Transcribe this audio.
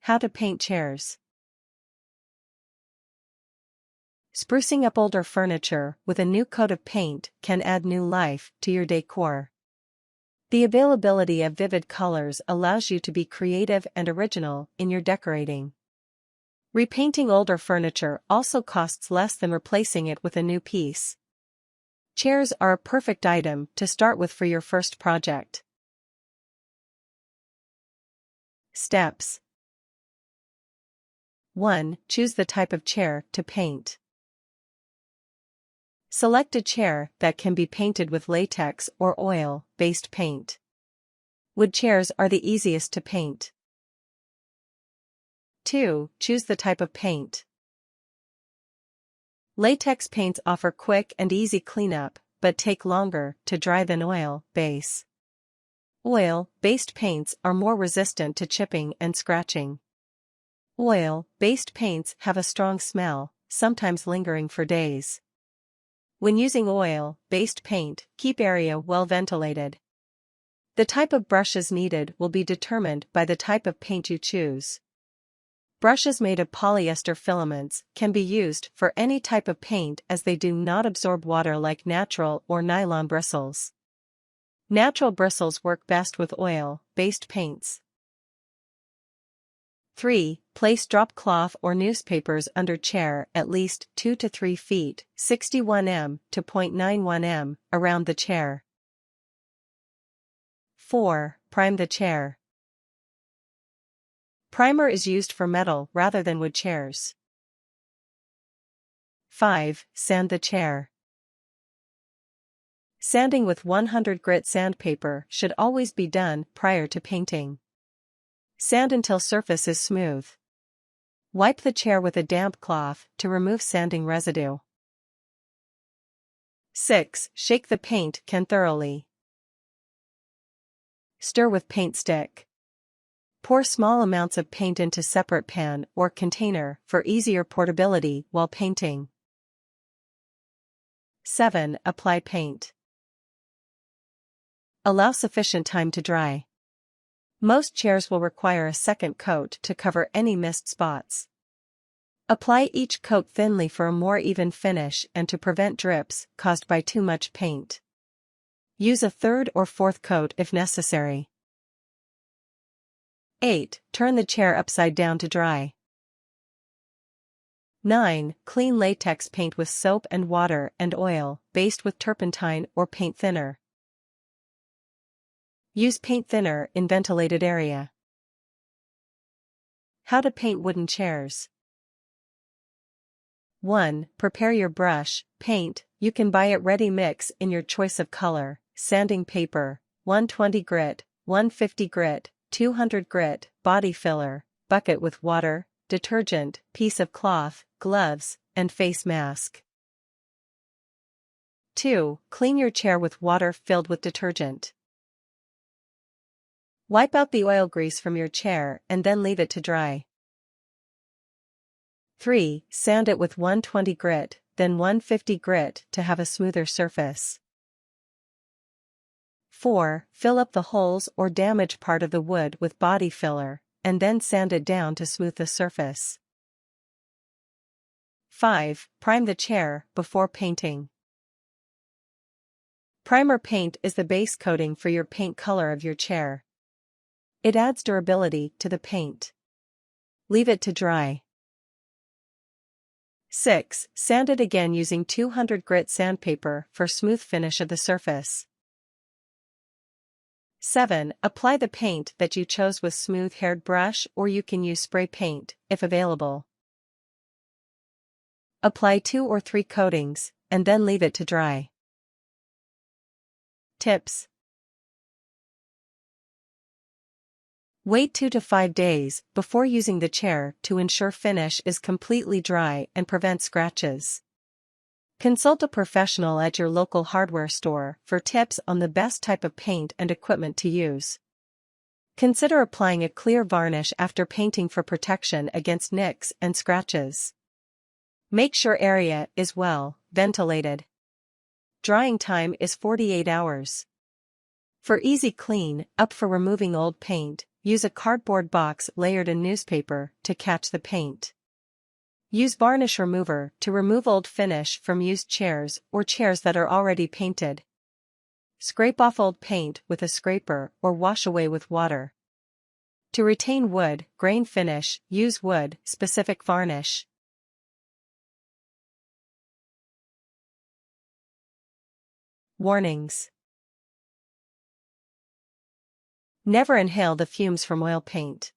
How to paint chairs. Sprucing up older furniture with a new coat of paint can add new life to your decor. The availability of vivid colors allows you to be creative and original in your decorating. Repainting older furniture also costs less than replacing it with a new piece. Chairs are a perfect item to start with for your first project. Steps. 1. Choose the type of chair to paint. Select a chair that can be painted with latex or oil-based paint. Wood chairs are the easiest to paint. 2. Choose the type of paint. Latex paints offer quick and easy cleanup, but take longer to dry than oil-based. Oil-based paints are more resistant to chipping and scratching. Oil-based paints have a strong smell, sometimes lingering for days. When using oil-based paint, keep area well ventilated. The type of brushes needed will be determined by the type of paint you choose. Brushes made of polyester filaments can be used for any type of paint as they do not absorb water like natural or nylon bristles. Natural bristles work best with oil-based paints. 3. Place drop cloth or newspapers under chair at least 2 to 3 feet, 61 m to 0.91 m, around the chair. 4. Prime the chair. Primer is used for metal rather than wood chairs. 5. Sand the chair. Sanding with 100 grit sandpaper should always be done prior to painting. Sand until surface is smooth. Wipe the chair with a damp cloth to remove sanding residue. 6. Shake the paint can thoroughly. Stir with paint stick. Pour small amounts of paint into separate pan or container for easier portability while painting. 7. Apply paint. Allow sufficient time to dry. Most chairs will require a second coat to cover any missed spots. Apply each coat thinly for a more even finish and to prevent drips caused by too much paint. Use a third or fourth coat if necessary. 8. Turn the chair upside down to dry. 9. Clean latex paint with soap and water and oil, based with turpentine or paint thinner. Use paint thinner in ventilated area. How to paint wooden chairs. 1. Prepare your brush, paint. You can buy it ready mix in your choice of color, sanding paper, 120 grit, 150 grit, 200 grit, body filler, bucket with water, detergent, piece of cloth, gloves, and face mask. 2. Clean your chair with water filled with detergent. Wipe out the oil grease from your chair and then leave it to dry. 3. Sand it with 120 grit, then 150 grit to have a smoother surface. 4. Fill up the holes or damaged part of the wood with body filler, and then sand it down to smooth the surface. 5. Prime the chair before painting. Primer paint is the base coating for your paint color of your chair. It adds durability to the paint. Leave it to dry. 6. Sand it again using 200 grit sandpaper for smooth finish of the surface. 7. Apply the paint that you chose with smooth-haired brush, or you can use spray paint, if available. Apply 2 or 3 coatings, and then leave it to dry. Tips. Wait 2 to 5 days before using the chair to ensure finish is completely dry and prevent scratches. Consult a professional at your local hardware store for tips on the best type of paint and equipment to use. Consider applying a clear varnish after painting for protection against nicks and scratches. Make sure area is well ventilated. Drying time is 48 hours. For easy clean up for removing old paint, use a cardboard box layered in newspaper to catch the paint. Use varnish remover to remove old finish from used chairs or chairs that are already painted. Scrape off old paint with a scraper or wash away with water. To retain wood grain finish, use wood-specific varnish. Warnings. Never inhale the fumes from oil paint.